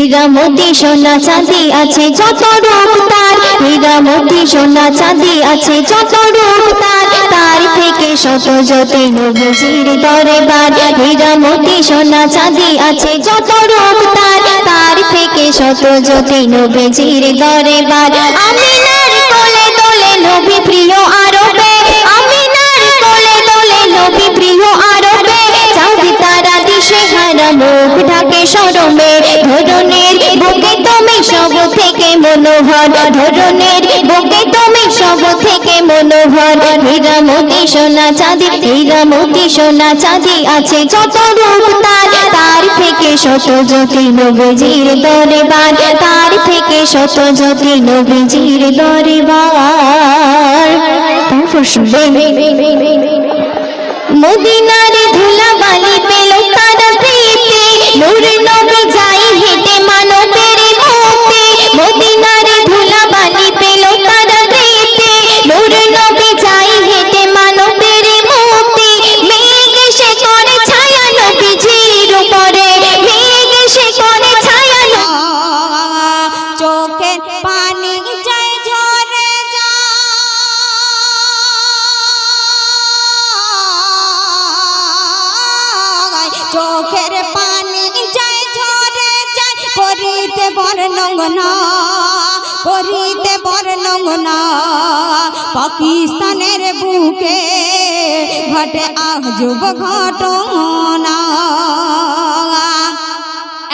হীরা মোতি সোনা চাঁদি আছে যত রূপ তার, হীরা মোতি সোনা চাঁদি আছে যত রূপ তার, তার থেকে শত জ্যোতি নবীজির দরবার। হীরা মোতি সোনা চাঁদি আছে যত রূপ তার, তার থেকে শত জ্যোতি নবীজির দরবার। আমিনার কোলে দোলে নবী প্রিয় আরবে, আমিনার কোলে দোলে নবী প্রিয় আরবে, চাঁদ তারা দিশে হারা মুখ ঢাকে শরমে, ধরনের বুকে তুমি সব থেকে মনোহর, ধরনের বুকে তুমি সব থেকে মনোহর। হীরা মোতি সোনা চাঁদি, হীরা মোতি সোনা চাঁদি আছে যত রূপ তার, তার থেকে শত জ্যোতি নবীজির দরবার, তার থেকে শত জ্যোতি নবীজির দরবার। তারপর শুনবেন মদিনার ধুলাবালি পেল তারা প্রীতি, নূর নবী যাই হেঁটে মানবের মুক্তি, মদিনার ধুলাবালি পেল তারা প্রীতি, নূর নবী যাই হেঁটে মানবের মুক্তি। মেঘ এসে করে ছায়া নবীজির উপরে, মেঘ এসে করে ছায়া, চোখের পানি যায় ঝরে যায়, চোখের পানি যায় ঝরে যায়, করিতে বর্ণনা, করিতে বর্ণনা, পাকিস্তানের বুকে ঘটে আজব ঘটনা।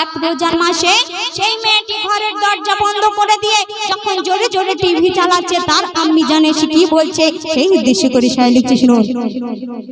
এক রোজার মাসে সেই মেয়েটি ঘরের দরজা বন্ধ করে দিয়ে যখন জোরে জোরে টিভি চালাচ্ছে, তার আম্মি জানে সে কি বলছে, সেই উদ্দেশ্য করে শায়রি লিখছে, শুনুন।